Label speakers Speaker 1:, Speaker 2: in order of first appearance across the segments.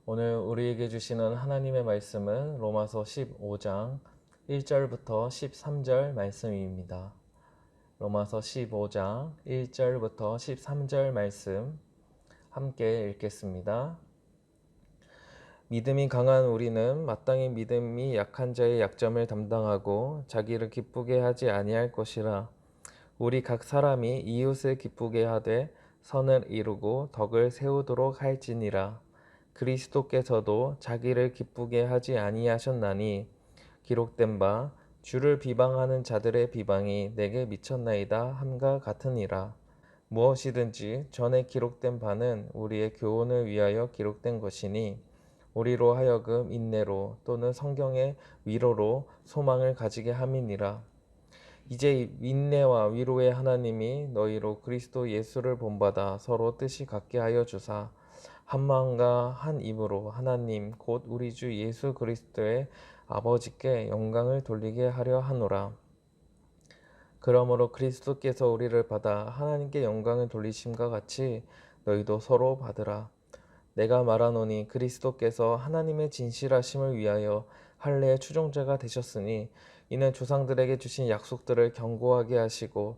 Speaker 1: 오늘 우리에게 주시는 하나님의 말씀은 로마서 15장 1절부터 13절 말씀입니다. 로마서 15장 1절부터 13절 말씀 함께 읽겠습니다. 믿음이 강한 우리는 마땅히 믿음이 약한 자의 약점을 담당하고 자기를 기쁘게 하지 아니할 것이라. 우리 각 사람이 이웃을 기쁘게 하되 선을 이루고 덕을 세우도록 할지니라. 그리스도께서도 자기를 기쁘게 하지 아니하셨나니 기록된 바 주를 비방하는 자들의 비방이 내게 미쳤나이다 함과 같으니라. 무엇이든지 전에 기록된 바는 우리의 교훈을 위하여 기록된 것이니 우리로 하여금 인내로 또는 성경의 위로로 소망을 가지게 함이니라. 이제 인내와 위로의 하나님이 너희로 그리스도 예수를 본받아 서로 뜻이 같게 하여 주사 한 마음과 한 입으로 하나님 곧 우리 주 예수 그리스도의 아버지께 영광을 돌리게 하려 하노라. 그러므로 그리스도께서 우리를 받아 하나님께 영광을 돌리심과 같이 너희도 서로 받으라. 내가 말하노니 그리스도께서 하나님의 진실하심을 위하여 할례의 추종자가 되셨으니 이는 조상들에게 주신 약속들을 견고하게 하시고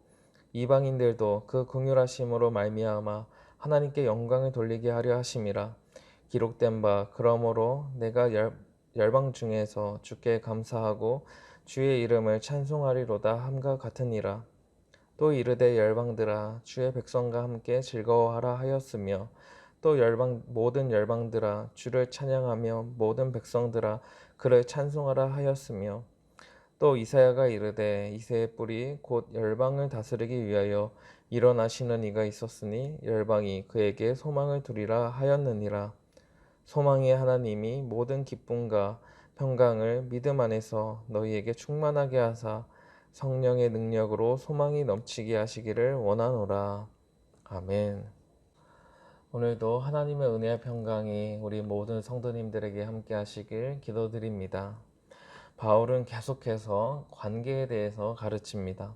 Speaker 1: 이방인들도 그 긍휼하심으로 말미암아 하나님께 영광을 돌리게 하려 하심이라. 기록된 바 그러므로 내가 열방 중에서 주께 감사하고 주의 이름을 찬송하리로다 함과 같으니라. 또 이르되 열방들아 주의 백성과 함께 즐거워하라 하였으며 또 모든 열방들아 주를 찬양하며 모든 백성들아 그를 찬송하라 하였으며 또 이사야가 이르되 이새의 뿔이 곧 열방을 다스리기 위하여 일어나시는 이가 있었으니 열방이 그에게 소망을 두리라 하였느니라. 소망의 하나님이 모든 기쁨과 평강을 믿음 안에서 너희에게 충만하게 하사 성령의 능력으로 소망이 넘치게 하시기를 원하노라. 아멘. 오늘도 하나님의 은혜와 평강이 우리 모든 성도님들에게 함께 하시길 기도드립니다. 바울은 계속해서 관계에 대해서 가르칩니다.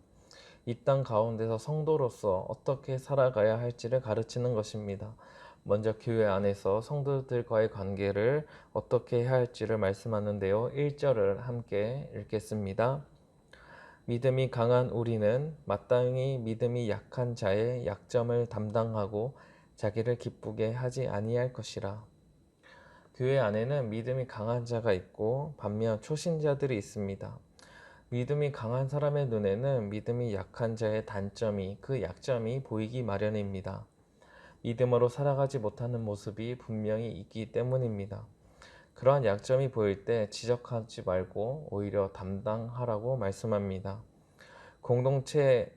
Speaker 1: 이 땅 가운데서 성도로서 어떻게 살아가야 할지를 가르치는 것입니다. 먼저 교회 안에서 성도들과의 관계를 어떻게 해야 할지를 말씀하는데요. 1절을 함께 읽겠습니다. 믿음이 강한 우리는 마땅히 믿음이 약한 자의 약점을 담당하고 자기를 기쁘게 하지 아니할 것이라. 교회 안에는 믿음이 강한 자가 있고 반면 초신자들이 있습니다. 믿음이 강한 사람의 눈에는 믿음이 약한 자의 단점이 그 약점이 보이기 마련입니다. 믿음으로 살아가지 못하는 모습이 분명히 있기 때문입니다. 그러한 약점이 보일 때 지적하지 말고 오히려 담당하라고 말씀합니다. 공동체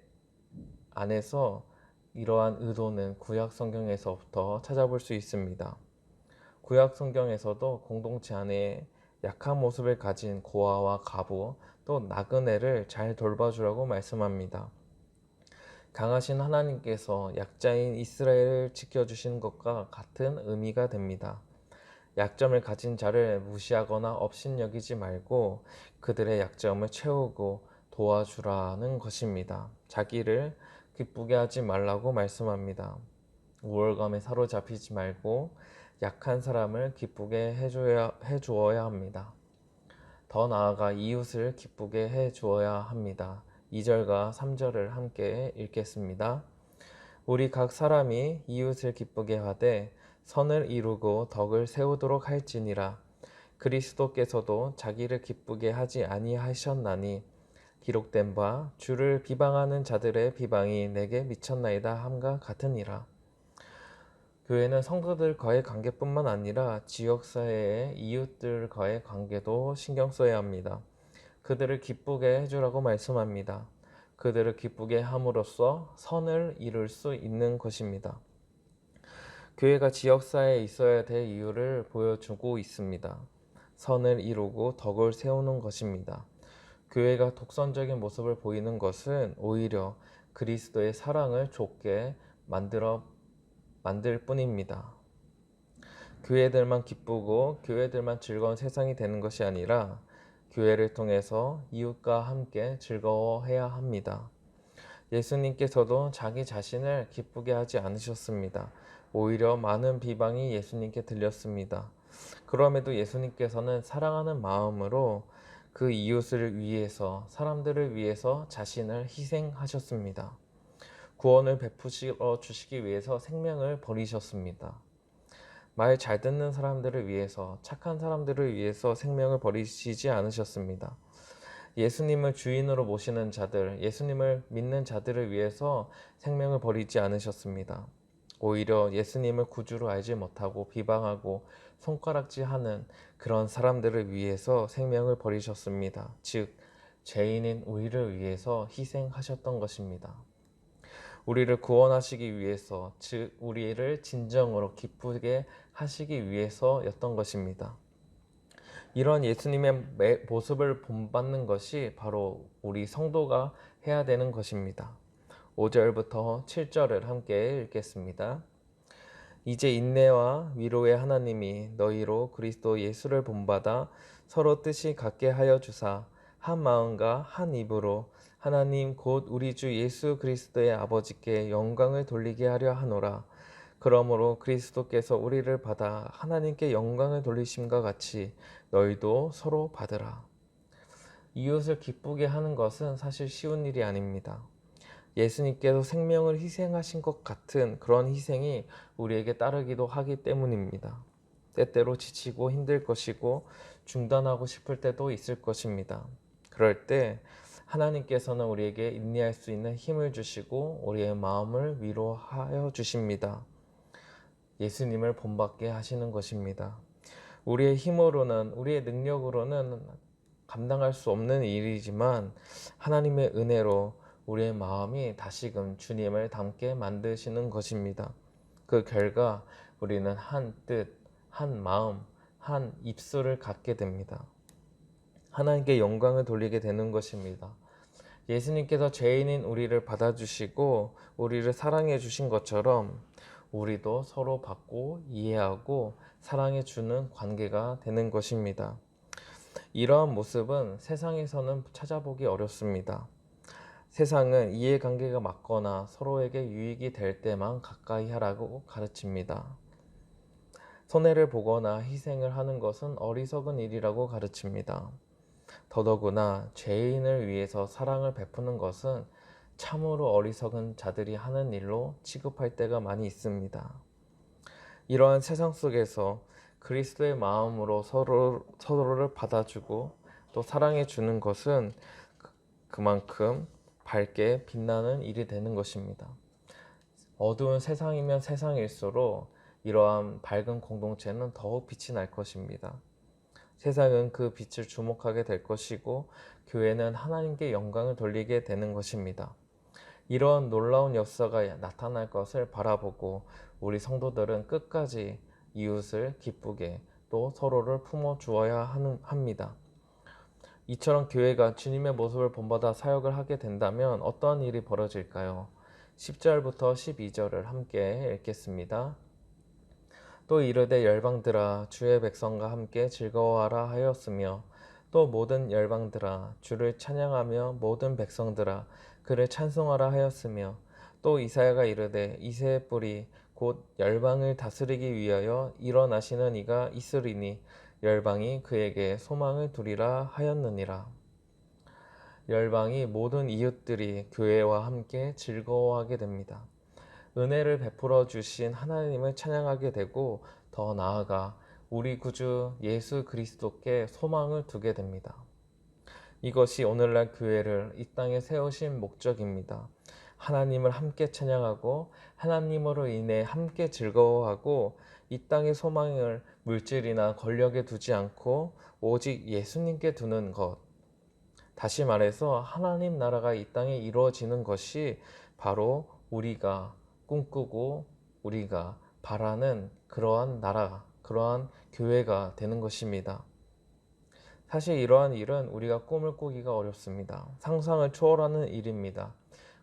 Speaker 1: 안에서 이러한 의도는 구약 성경에서부터 찾아볼 수 있습니다. 구약 성경에서도 공동체 안에 약한 모습을 가진 고아와 과부 또 나그네를 잘 돌봐주라고 말씀합니다. 강하신 하나님께서 약자인 이스라엘을 지켜주신 것과 같은 의미가 됩니다. 약점을 가진 자를 무시하거나 업신여기지 말고 그들의 약점을 채우고 도와주라는 것입니다. 자기를 기쁘게 하지 말라고 말씀합니다. 우월감에 사로잡히지 말고 약한 사람을 기쁘게 해주어야 합니다. 더 나아가 이웃을 기쁘게 해주어야 합니다. 2절과 3절을 함께 읽겠습니다. 우리 각 사람이 이웃을 기쁘게 하되 선을 이루고 덕을 세우도록 할지니라. 그리스도께서도 자기를 기쁘게 하지 아니하셨나니 기록된 바 주를 비방하는 자들의 비방이 내게 미쳤나이다 함과 같으니라. 교회는 성도들과의 관계뿐만 아니라 지역사회의 이웃들과의 관계도 신경 써야 합니다. 그들을 기쁘게 해주라고 말씀합니다. 그들을 기쁘게 함으로써 선을 이룰 수 있는 것입니다. 교회가 지역사회에 있어야 될 이유를 보여주고 있습니다. 선을 이루고 덕을 세우는 것입니다. 교회가 독선적인 모습을 보이는 것은 오히려 그리스도의 사랑을 좁게 만들 뿐입니다. 교회들만 기쁘고 교회들만 즐거운 세상이 되는 것이 아니라 교회를 통해서 이웃과 함께 즐거워해야 합니다. 예수님께서도 자기 자신을 기쁘게 하지 않으셨습니다. 오히려 많은 비방이 예수님께 들렸습니다. 그럼에도 예수님께서는 사랑하는 마음으로 그 이웃을 위해서, 사람들을 위해서 자신을 희생하셨습니다. 구원을 베푸시어 주시기 위해서 생명을 버리셨습니다. 말 잘 듣는 사람들을 위해서, 착한 사람들을 위해서 생명을 버리시지 않으셨습니다. 예수님을 주인으로 모시는 자들, 예수님을 믿는 자들을 위해서 생명을 버리지 않으셨습니다. 오히려 예수님을 구주로 알지 못하고 비방하고 손가락질하는 그런 사람들을 위해서 생명을 버리셨습니다. 즉, 죄인인 우리를 위해서 희생하셨던 것입니다. 우리를 구원하시기 위해서, 즉 우리를 진정으로 기쁘게 하시기 위해서였던 것입니다. 이런 예수님의 모습을 본받는 것이 바로 우리 성도가 해야 되는 것입니다. 5절부터 7절을 함께 읽겠습니다. 이제 인내와 위로의 하나님이 너희로 그리스도 예수를 본받아 서로 뜻이 같게 하여 주사 한 마음과 한 입으로 하나님 곧 우리 주 예수 그리스도의 아버지께 영광을 돌리게 하려 하노라. 그러므로 그리스도께서 우리를 받아 하나님께 영광을 돌리심과 같이 너희도 서로 받으라. 이웃을 기쁘게 하는 것은 사실 쉬운 일이 아닙니다. 예수님께서 생명을 희생하신 것 같은 그런 희생이 우리에게 따르기도 하기 때문입니다. 때때로 지치고 힘들 것이고 중단하고 싶을 때도 있을 것입니다. 그럴 때 하나님께서는 우리에게 인내할 수 있는 힘을 주시고 우리의 마음을 위로하여 주십니다. 예수님을 본받게 하시는 것입니다. 우리의 힘으로는, 우리의 능력으로는 감당할 수 없는 일이지만 하나님의 은혜로 우리의 마음이 다시금 주님을 닮게 만드시는 것입니다. 그 결과 우리는 한 뜻, 한 마음, 한 입술을 갖게 됩니다. 하나님께 영광을 돌리게 되는 것입니다. 예수님께서 죄인인 우리를 받아주시고 우리를 사랑해 주신 것처럼 우리도 서로 받고 이해하고 사랑해 주는 관계가 되는 것입니다. 이러한 모습은 세상에서는 찾아보기 어렵습니다. 세상은 이해관계가 맞거나 서로에게 유익이 될 때만 가까이 하라고 가르칩니다. 손해를 보거나 희생을 하는 것은 어리석은 일이라고 가르칩니다. 더더구나 죄인을 위해서 사랑을 베푸는 것은 참으로 어리석은 자들이 하는 일로 취급할 때가 많이 있습니다. 이러한 세상 속에서 그리스도의 마음으로 서로를 받아주고 또 사랑해 주는 것은 그만큼 밝게 빛나는 일이 되는 것입니다. 어두운 세상이면 세상일수록 이러한 밝은 공동체는 더욱 빛이 날 것입니다. 세상은 그 빛을 주목하게 될 것이고 교회는 하나님께 영광을 돌리게 되는 것입니다. 이러한 놀라운 역사가 나타날 것을 바라보고 우리 성도들은 끝까지 이웃을 기쁘게 또 서로를 품어 주어야 합니다. 이처럼 교회가 주님의 모습을 본받아 사역을 하게 된다면 어떠한 일이 벌어질까요? 10절부터 12절을 함께 읽겠습니다. 또 이르되 열방들아 주의 백성과 함께 즐거워하라 하였으며 또 모든 열방들아 주를 찬양하며 모든 백성들아 그를 찬송하라 하였으며 또 이사야가 이르되 이새의 뿔이 곧 열방을 다스리기 위하여 일어나시는 이가 있으리니 열방이 그에게 소망을 두리라 하였느니라. 열방이 모든 이웃들이 교회와 함께 즐거워하게 됩니다. 은혜를 베풀어 주신 하나님을 찬양하게 되고 더 나아가 우리 구주 예수 그리스도께 소망을 두게 됩니다. 이것이 오늘날 교회를 이 땅에 세우신 목적입니다. 하나님을 함께 찬양하고 하나님으로 인해 함께 즐거워하고 이 땅의 소망을 물질이나 권력에 두지 않고 오직 예수님께 두는 것. 다시 말해서 하나님 나라가 이 땅에 이루어지는 것이 바로 우리가 꿈꾸고 우리가 바라는 그러한 나라, 그러한 교회가 되는 것입니다. 사실 이러한 일은 우리가 꿈을 꾸기가 어렵습니다. 상상을 초월하는 일입니다.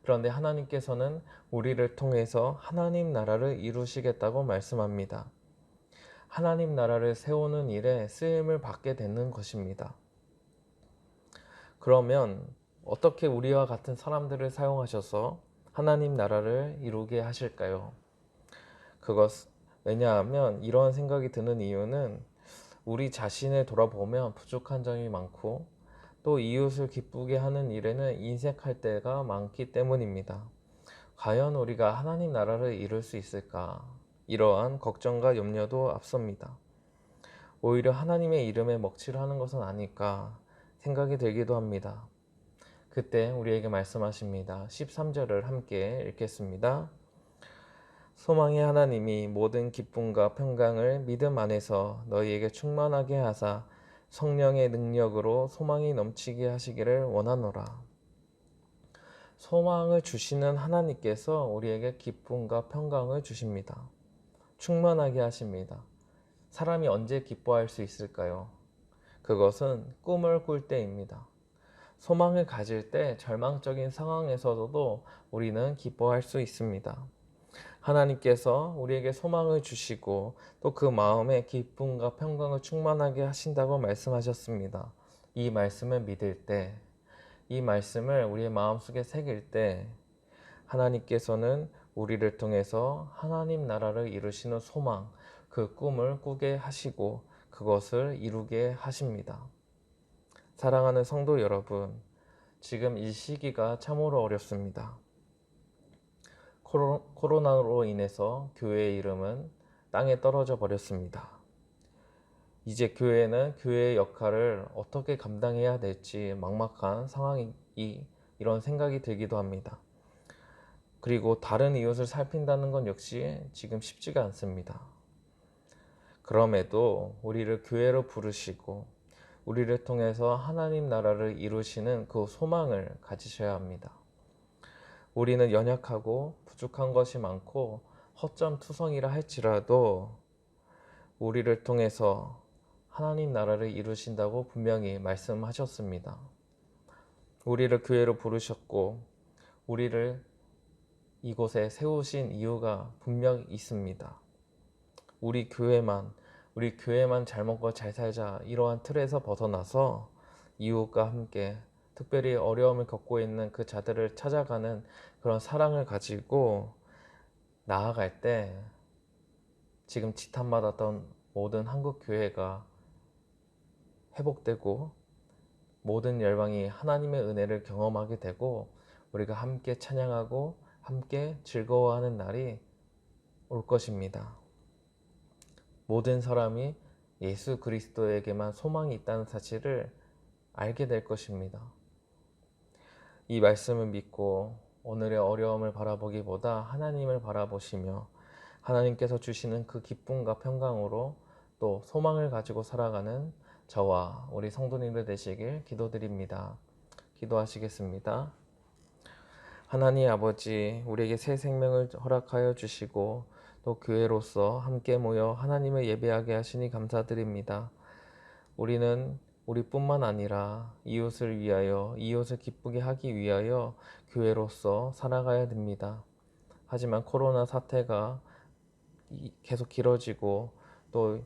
Speaker 1: 그런데 하나님께서는 우리를 통해서 하나님 나라를 이루시겠다고 말씀합니다. 하나님 나라를 세우는 일에 쓰임을 받게 되는 것입니다. 그러면 어떻게 우리와 같은 사람들을 사용하셔서 하나님 나라를 이루게 하실까요? 왜냐하면 이런 생각이 드는 이유는 우리 자신을 돌아보면 부족한 점이 많고 또 이웃을 기쁘게 하는 일에는 인색할 때가 많기 때문입니다. 과연 우리가 하나님 나라를 이룰 수 있을까? 이러한 걱정과 염려도 앞섭니다. 오히려 하나님의 이름에 먹칠하는 것은 아닐까 생각이 들기도 합니다. 그때 우리에게 말씀하십니다. 13절을 함께 읽겠습니다. 소망의 하나님이 모든 기쁨과 평강을 믿음 안에서 너희에게 충만하게 하사 성령의 능력으로 소망이 넘치게 하시기를 원하노라. 소망을 주시는 하나님께서 우리에게 기쁨과 평강을 주십니다. 충만하게 하십니다. 사람이 언제 기뻐할 수 있을까요? 그것은 꿈을 꿀 때입니다. 소망을 가질 때 절망적인 상황에서도 우리는 기뻐할 수 있습니다. 하나님께서 우리에게 소망을 주시고 또 그 마음에 기쁨과 평강을 충만하게 하신다고 말씀하셨습니다. 이 말씀을 믿을 때, 이 말씀을 우리의 마음속에 새길 때 하나님께서는 우리를 통해서 하나님 나라를 이루시는 소망, 그 꿈을 꾸게 하시고 그것을 이루게 하십니다. 사랑하는 성도 여러분, 지금 이 시기가 참으로 어렵습니다. 코로나로 인해서 교회의 이름은 땅에 떨어져 버렸습니다. 이제 교회는 교회의 역할을 어떻게 감당해야 될지 막막한 상황이 이런 생각이 들기도 합니다. 그리고 다른 이웃을 살핀다는 건 역시 지금 쉽지가 않습니다. 그럼에도 우리를 교회로 부르시고 우리를 통해서 하나님 나라를 이루시는 그 소망을 가지셔야 합니다. 우리는 연약하고 부족한 것이 많고 허점투성이라 할지라도 우리를 통해서 하나님 나라를 이루신다고 분명히 말씀하셨습니다. 우리를 교회로 부르셨고 우리를 이곳에 세우신 이유가 분명 있습니다. 우리 교회만 잘 먹고 잘 살자 이러한 틀에서 벗어나서 이웃과 함께 특별히 어려움을 겪고 있는 그 자들을 찾아가는 그런 사랑을 가지고 나아갈 때 지금 지탄받았던 모든 한국 교회가 회복되고 모든 열방이 하나님의 은혜를 경험하게 되고 우리가 함께 찬양하고 함께 즐거워하는 날이 올 것입니다. 모든 사람이 예수 그리스도에게만 소망이 있다는 사실을 알게 될 것입니다. 이 말씀을 믿고 오늘의 어려움을 바라보기보다 하나님을 바라보시며 하나님께서 주시는 그 기쁨과 평강으로 또 소망을 가지고 살아가는 저와 우리 성도님들 되시길 기도드립니다. 기도하시겠습니다. 하나님 아버지, 우리에게 새 생명을 허락하여 주시고 또 교회로서 함께 모여 하나님을 예배하게 하시니 감사드립니다. 우리는 우리뿐만 아니라 이웃을 위하여, 이웃을 기쁘게 하기 위하여 교회로서 살아가야 됩니다. 하지만 코로나 사태가 계속 길어지고 또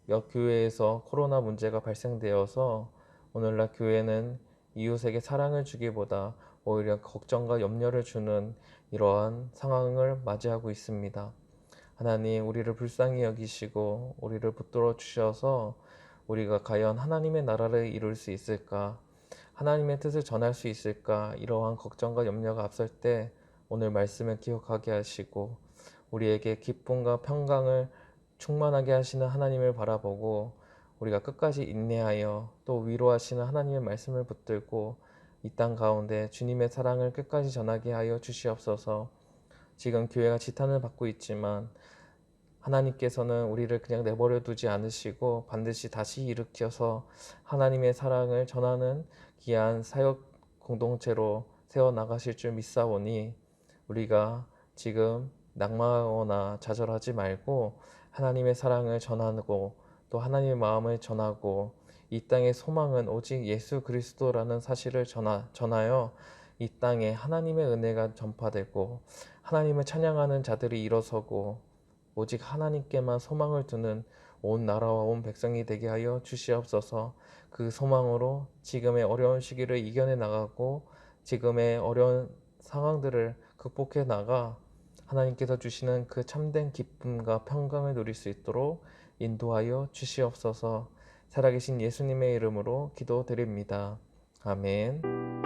Speaker 1: 몇 교회에서 코로나 문제가 발생되어서 오늘날 교회는 이웃에게 사랑을 주기보다 오히려 걱정과 염려를 주는 이러한 상황을 맞이하고 있습니다. 하나님, 우리를 불쌍히 여기시고 우리를 붙들어 주셔서 우리가 과연 하나님의 나라를 이룰 수 있을까? 하나님의 뜻을 전할 수 있을까? 이러한 걱정과 염려가 앞설 때 오늘 말씀을 기억하게 하시고 우리에게 기쁨과 평강을 충만하게 하시는 하나님을 바라보고 우리가 끝까지 인내하여 또 위로하시는 하나님의 말씀을 붙들고 이 땅 가운데 주님의 사랑을 끝까지 전하게 하여 주시옵소서. 지금 교회가 지탄을 받고 있지만 하나님께서는 우리를 그냥 내버려 두지 않으시고 반드시 다시 일으켜서 하나님의 사랑을 전하는 귀한 사역 공동체로 세워나가실 줄 믿사오니 우리가 지금 낙망하거나 좌절하지 말고 하나님의 사랑을 전하고 또 하나님의 마음을 전하고 이 땅의 소망은 오직 예수 그리스도라는 사실을 전하여 이 땅에 하나님의 은혜가 전파되고 하나님을 찬양하는 자들이 일어서고 오직 하나님께만 소망을 두는 온 나라와 온 백성이 되게 하여 주시옵소서. 그 소망으로 지금의 어려운 시기를 이겨내 나가고 지금의 어려운 상황들을 극복해 나가 하나님께서 주시는 그 참된 기쁨과 평강을 누릴 수 있도록 인도하여 주시옵소서. 살아계신 예수님의 이름으로 기도드립니다. 아멘.